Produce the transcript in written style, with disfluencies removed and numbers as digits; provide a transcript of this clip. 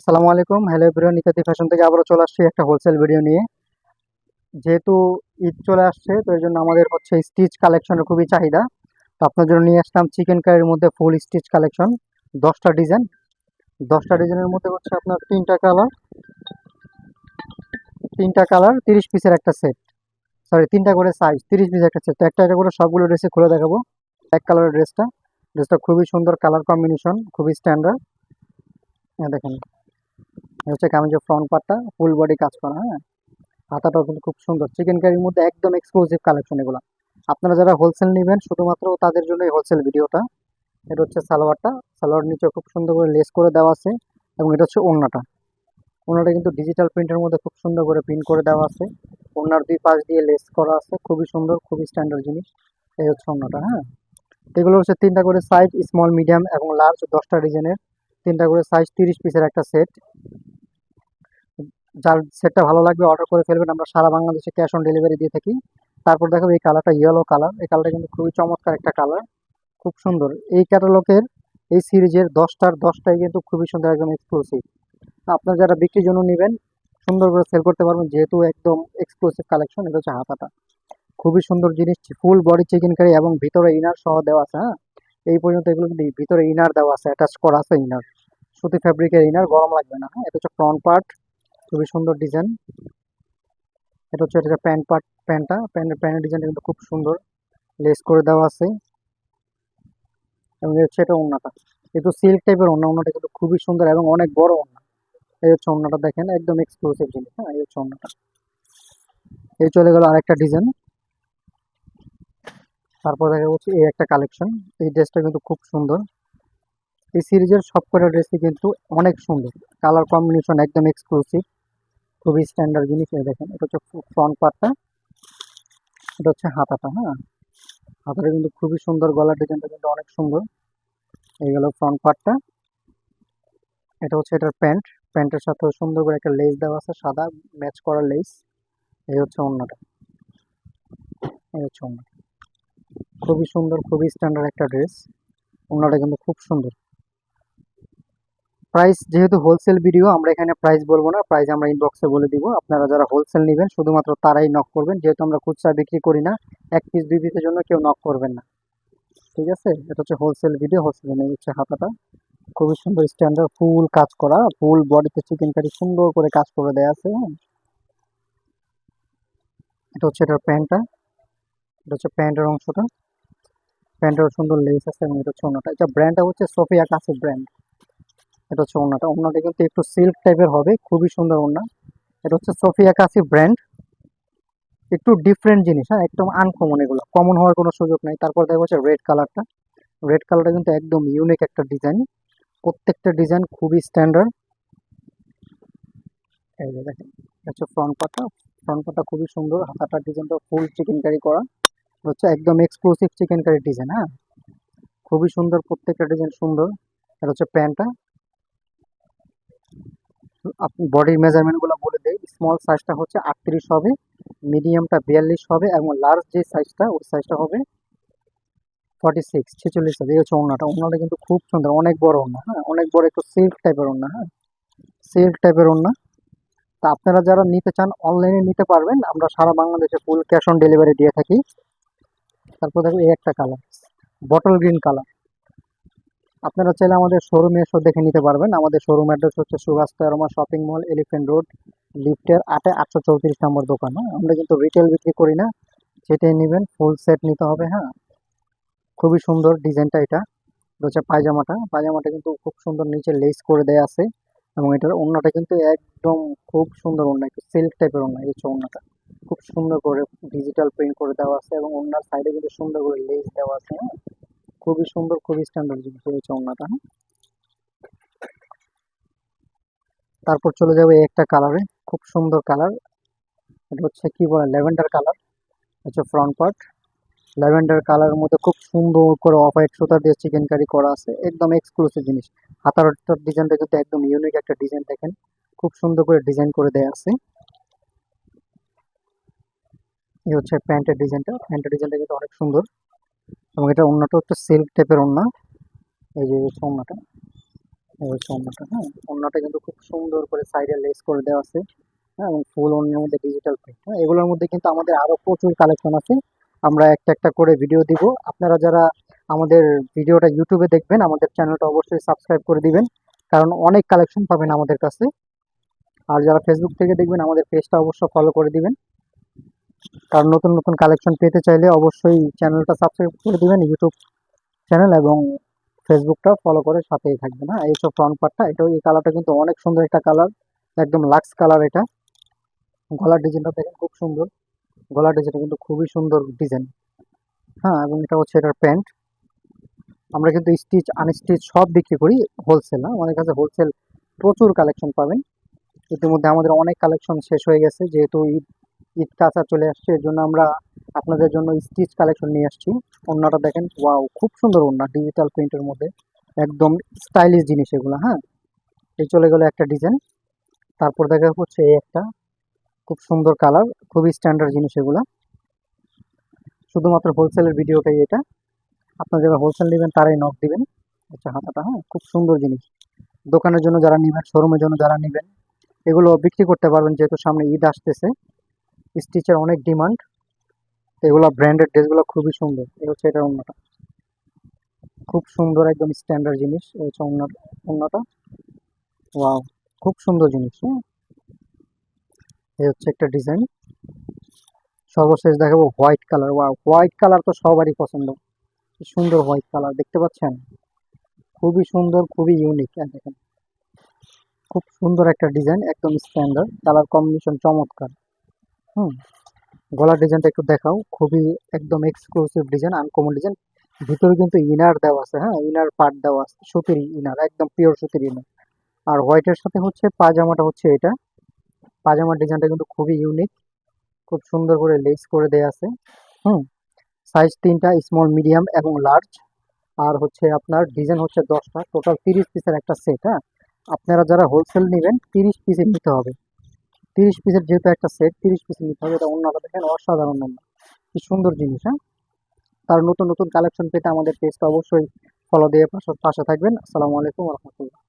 আসসালামু আলাইকুম। Hello everyone, ইত্যাদি ফ্যাশন থেকে আবারও চলে আসছি একটা হোলসেল ভিডিও নিয়ে। যেহেতু ঈদ চলে আসছে, তো এই জন্য আমাদের হচ্ছে স্টিচ কালেকশনের খুবই চাহিদা। তো আপনার জন্য নিয়ে আসলাম চিকেন কারির মধ্যে ফুল স্টিচ কালেকশন। 10টা ডিজাইন, 10টা ডিজাইনের মধ্যে হচ্ছে আপনার তিনটা কালার 30 পিসের একটা সেট। সরি, তিনটা করে সাইজ, 30 পিস একটা সেট। তো একটা একটা করে সবগুলো ড্রেসে খুলে দেখাবো। ব্ল্যাক কালারের ড্রেসটা খুবই সুন্দর, কালার কম্বিনেশন খুবই স্ট্যান্ডার্ড। দেখেন, এই হচ্ছে কামিজের ফ্রন্ট পার্টটা ফুল বডি কাজ করা, হ্যাঁ। হাতাটাও কিন্তু খুব সুন্দর, চিকেন কারির মধ্যে একদম এক্সক্লুসিভ কালেকশন এগুলো। আপনারা যারা হোলসেল নেবেন শুধুমাত্র তাদের জন্য এই হোলসেল ভিডিওটা। এটা হচ্ছে সালোয়ারটা, সালোয়ার নিচে খুব সুন্দর করে লেস করে দেওয়া আছে। এবং এটা হচ্ছে ওড়নাটা। ওড়নাটা কিন্তু ডিজিটাল প্রিন্টের মধ্যে খুব সুন্দর করে প্রিন্ট করে দেওয়া আছে। ওড়নার দুই পাশ দিয়ে লেস করা আছে, খুবই সুন্দর, খুবই স্ট্যান্ডার্ড জিনিস। এই হচ্ছে ওড়নাটা, হ্যাঁ। এগুলো হচ্ছে তিনটা করে সাইজ, স্মল, মিডিয়াম এবং লার্জ, 10টা ডিজাইনের তিনটা করে সাইজ, 30 পিসের একটা সেট। যার সেটটা ভালো লাগবে অর্ডার করে ফেলবেন, আমরা সারা বাংলাদেশে ক্যাশ অন ডেলিভারি দিয়ে থাকি। তারপর দেখো এই কালারটা, ইয়েলো কালার। এই কালারটা কিন্তু খুবই চমৎকার একটা কালার, খুব সুন্দর। এই ক্যাটালগের এই সিরিজের 10টার 10টাই কিন্তু খুবই সুন্দর, একদম এক্সক্লুসিভ। আপনার যারা বিক্রির জন্য নেবেন, সুন্দর করে সেল করতে পারবেন, যেহেতু একদম এক্সক্লুসিভ কালেকশন। এটা হচ্ছে হাতাটা, খুবই সুন্দর জিনিস, ফুল বডি চিকেন কারি এবং ভিতরে ইনার সহ দেওয়া আছে, হ্যাঁ। এই পর্যন্ত এগুলো কিন্তু ভিতরে ইনার দেওয়া আছে, অ্যাটাচ করা আছে ইনার, সুতি ফ্যাব্রিকের ইনার, গরম লাগবে না, হ্যাঁ। এটা হচ্ছে ফ্রন্ট পার্ট, খুবই সুন্দর ডিজাইন। এটা প্যান্ট পার্ট, প্যান্টের ডিজাইনটা কিন্তু খুব সুন্দর, লেস করে দেওয়া আছে। এবং এটা ওড়নাটা, একটু সিল্ক টাইপের ওড়না। ওড়নাটা কিন্তু খুবই সুন্দর এবং অনেক বড় ওড়না। এই হচ্ছে ওড়নাটা, দেখেন একদম এক্সক্লুসিভ জিনিস, হ্যাঁ। এই হচ্ছে ওড়নাটা। এই চলে গেল আরেকটা ডিজাইন। তারপর দেখা যাচ্ছে এই একটা কালেকশন। এই ড্রেসটা কিন্তু খুব সুন্দর। এই সিরিজের সবকটা ড্রেসই কিন্তু অনেক সুন্দর, কালার কম্বিনেশন একদম এক্সক্লুসিভ, খুবই স্ট্যান্ডার্ড জিনিস। এই দেখেন, এটা হচ্ছে ফ্রন্ট পার্টটা, এটা হচ্ছে হাতাটা, হ্যাঁ। হাতাটা কিন্তু খুবই সুন্দর, গলার ডিজাইনটা কিন্তু অনেক সুন্দর। এই গেল ফ্রন্ট পার্টটা। এটা হচ্ছে এটার প্যান্ট, প্যান্টের সাথে সুন্দর করে একটা লেস দেওয়া আছে, সাদা ম্যাচ করা লেস। এই হচ্ছে ওড়নাটা, এই হচ্ছে ওড়না, খুবই সুন্দর, খুবই স্ট্যান্ডার্ড একটা ড্রেস। ওড়নাটা কিন্তু খুব সুন্দর। প্রাইস, যেহেতু হোলসেল ভিডিও, আমরা এখানে প্রাইস বলবো না, প্রাইস আমরা ইনবক্সে বলে দিব। আপনারা যারা হোলসেল নেবেন শুধুমাত্র তারাই নক করবেন, যেহেতু আমরা খুচরা বিক্রি করি না। 1 পিস 2 পিসের জন্য কেউ নক করবেন না, ঠিক আছে। এটা হচ্ছে হোলসেল ভিডিও, হোলসেল নিয়ে হচ্ছে হাতাটা, খুবই সুন্দর স্ট্যান্ডার্ড, ফুল কাজ করা, ফুল বডিতে চিকেন কারি সুন্দর করে কাজ করে দেওয়া আছে, হ্যাঁ। এটা হচ্ছে এটার প্যান্টটা, এটা হচ্ছে প্যান্টের অংশটা, প্যান্টের সুন্দর লেস আছে। এবং এটা হচ্ছে ওড়নাটা, এটা ব্র্যান্ডটা হচ্ছে সোফিয়া কাসের ব্র্যান্ড। এটা হচ্ছে ওড়নাটা, ওড়নাটা কিন্তু একটু সিল্ক টাইপের হবে, খুবই সুন্দর ওড়না। এটা হচ্ছে সোফিয়া কাসি ব্র্যান্ড, একটু ডিফারেন্ট জিনিস, হ্যাঁ, একদম আনকমন, এগুলো কমন হওয়ার কোনো সুযোগ নাই। তারপর দেখো হচ্ছে রেড কালারটা, রেড কালারটা কিন্তু একদম ইউনিক একটা ডিজাইন, প্রত্যেকটা ডিজাইন খুবই স্ট্যান্ডার্ড। এই যে দেখেন, এটা হচ্ছে ফ্রন্ট পার্টটা খুবই সুন্দর, হাতাটার ডিজাইনটা ফুল চিকেন কারি করা, হচ্ছে একদম এক্সক্লুসিভ চিকেন কারি ডিজাইন, হ্যাঁ। খুবই সুন্দর, প্রত্যেকটা ডিজাইন সুন্দর। এটা হচ্ছে প্যান্টটা। আপনি বডির মেজারমেন্ট গুলো বলে দেয়, স্মল সাইজটা হচ্ছে 38 হবে, মিডিয়ামটা 42 হবে, এবং লার্জ যে সাইজটা ওই সাইজটা হবে 46 হবে। এই হচ্ছে ওড়নাটা, ওড়নাটা কিন্তু খুব সুন্দর, অনেক বড় ওড়না, হ্যাঁ, অনেক বড়, একটু সিল্ক টাইপের ওড়না, হ্যাঁ, সিল্ক টাইপের ওড়না। তা আপনারা যারা নিতে চান অনলাইনে নিতে পারবেন, আমরা সারা বাংলাদেশে ফুল ক্যাশ অন ডেলিভারি দিয়ে থাকি। তারপর দেখো এই একটা কালার, বটল গ্রিন কালার। আপনারা চাইলে আমাদের শোরুমে এসে দেখে নিতে পারবেন। আমাদের শোরুম অ্যাড্রেস হচ্ছে সুভাষ পেরোমা শপিং মল, এলিফ্যান্ট রোড, লিফটের 8-এ 834 নম্বর দোকান, হ্যাঁ। আমরা কিন্তু রিটেল বিক্রি করি না, যেটাই নেবেন ফুল সেট নিতে হবে, হ্যাঁ। খুবই সুন্দর ডিজাইনটা। এটা হচ্ছে পায়জামাটা কিন্তু খুব সুন্দর, নিচে লেস করে দেয়া আছে। এবং এটার ওড়নাটা কিন্তু একদম খুব সুন্দর ওড়না, একটু সিল্ক টাইপের ওড়না। এই হচ্ছে ওড়নাটা, খুব সুন্দর করে ডিজিটাল প্রিন্ট করে দেওয়া আছে, এবং ওড়নার সাইডে কিন্তু সুন্দর করে লেস দেওয়া আছে, হ্যাঁ। খুবই সুন্দর, খুবই স্ট্যান্ডার্ড জিনিস। এই হচ্ছে ওড়নাটা, হ্যাঁ। তারপর চলে যাবে এই একটা কালারে, খুব সুন্দর কালার। এটা হচ্ছে কি বলে, ল্যাভেন্ডার কালার। হচ্ছে ফ্রন্ট পার্ট, ল্যাভেন্ডার কালারের মধ্যে খুব সুন্দর করে অফ হোয়াইট সুতা দিয়ে চিকেন কারি করা আছে, একদম এক্সক্লুসিভ জিনিস। হাতার ডিজাইনটা কিন্তু একদম ইউনিক একটা ডিজাইন, দেখেন খুব সুন্দর করে ডিজাইন করে দেয়া আছে। এই হচ্ছে প্যান্টের ডিজাইনটা কিন্তু অনেক সুন্দর। এবং এটা ওড়নাটা হচ্ছে সিল্ক টাইপের ওড়না। এই যে হচ্ছে ওড়নাটা, এই হচ্ছে ওড়নাটা, হ্যাঁ। ওড়নাটা কিন্তু খুব সুন্দর করে সাইডে লেস করে দেওয়া আছে, হ্যাঁ, এবং ফুল ওড়নার মধ্যে ডিজিটাল প্রিন্ট, হ্যাঁ। এগুলোর মধ্যে কিন্তু আমাদের আরো প্রচুর কালেকশন আছে। আমরা একটা একটা করে ভিডিও দিব। আপনারা যারা আমাদের ভিডিওটা ইউটিউবে দেখবেন, আমাদের চ্যানেলটা অবশ্যই সাবস্ক্রাইব করে দিবেন, কারণ অনেক কালেকশন পাবেন আমাদের কাছে। আর যারা ফেসবুক থেকে দেখবেন, আমাদের পেজটা অবশ্যই ফলো করে দিবেন, কারণ নতুন নতুন কালেকশন পেতে চাইলে অবশ্যই চ্যানেলটা সাবস্ক্রাইব করে দিবেন, ইউটিউব চ্যানেল, এবং ফেসবুকটা ফলো করে সাথেই থাকবেন, হ্যাঁ। এই সব ফ্রন্ট পার্টটা, এটা এই কালারটা কিন্তু অনেক সুন্দর একটা কালার, একদম লাক্স কালার এটা। গলার ডিজাইনটা দেখেন খুব সুন্দর, গলার ডিজাইনটা কিন্তু খুবই সুন্দর ডিজাইন, হ্যাঁ। এবং এটা হচ্ছে এটার প্যান্ট। আমরা কিন্তু স্টিচ আনস্টিচ সব বিক্রি করি, হোলসেল, হ্যাঁ। আমাদের কাছে হোলসেল প্রচুর কালেকশন পাবেন। ইতিমধ্যে আমাদের অনেক কালেকশন শেষ হয়ে গেছে, যেহেতু ঈদ ঈদ কাছা চলে আসছে, এর জন্য আমরা আপনাদের জন্য স্টিচ কালেকশন নিয়ে আসছি। ওড়নাটা দেখেন, ওয়াও, খুব সুন্দর ওড়না, ডিজিটাল প্রিন্টের মধ্যে, একদম স্টাইলিশ জিনিস এগুলো, হ্যাঁ। এই চলে গেল একটা ডিজাইন। তারপর দেখা হচ্ছে এই একটা খুব সুন্দর কালার, খুবই স্ট্যান্ডার্ড জিনিস এগুলা। শুধুমাত্র হোলসেলের ভিডিওটাই এটা, আপনারা যারা হোলসেল নেবেন তারাই নক দিবেন। আচ্ছা, হাতাটা, হ্যাঁ, খুব সুন্দর জিনিস। দোকানের জন্য যারা নেবেন, শোরুমের জন্য যারা নেবেন, এগুলো বিক্রি করতে পারবেন, যেহেতু সামনে ঈদ আসতেছে, স্টিচের অনেক ডিমান্ড। এগুলো ব্র্যান্ডেড ড্রেসগুলো খুবই সুন্দর। এই হচ্ছে এটা ওড়নাটা, খুব সুন্দর, একদম স্ট্যান্ডার্ড জিনিস। এই হচ্ছে ওড়নাটা, ওয়াও, খুব সুন্দর জিনিস, হ্যাঁ। এই হচ্ছে একটা ডিজাইন। সর্বশেষ দেখাবো white colour, wow, white colour তো সবারই পছন্দ। কি সুন্দর হোয়াইট কালার, দেখতে পাচ্ছেন? খুবই সুন্দর, খুবই ইউনিক, দেখেন, খুব সুন্দর একটা ডিজাইন, একদম স্ট্যান্ডার্ড কালার কম্বিনেশন, চমৎকার। হুম। গলার ডিজাইনটা একটু দেখাও, খুবই একদম এক্সক্লুসিভ ডিজাইন, আনকমন ডিজাইন। ভিতরে কিন্তু ইনার দেওয়া আছে, হ্যাঁ, ইনার পার্ট দেওয়া আছে, সুতির ইনার, একদম পিওর সুতির ইনার। আর হোয়াইটের সাথে হচ্ছে পাজামাটা, হচ্ছে এটা। পাজামার ডিজাইনটা কিন্তু খুবই ইউনিক, খুব সুন্দর করে লেস করে দেয়া আছে। হুম। সাইজ তিনটা, স্মল, মিডিয়াম এবং লার্জ। আর হচ্ছে আপনার ডিজাইন হচ্ছে 10টা, টোটাল 30 পিসের একটা সেট, হ্যাঁ। আপনারা যারা হোলসেল নেবেন, 30 পিসের নিতে হবে। 30 পিসের যেহেতু একটা সেট, 30 পিসের নিতে হবে। এটা অন্যটা দেখেন, অসাধারণ অন্য, কি সুন্দর জিনিস, হ্যাঁ। তার নতুন নতুন কালেকশন পেতে আমাদের পেজটা অবশ্যই ফলো দিয়ে পাশে পাশে থাকবেন। আসসালামু আলাইকুম রহমতুল্লাহ।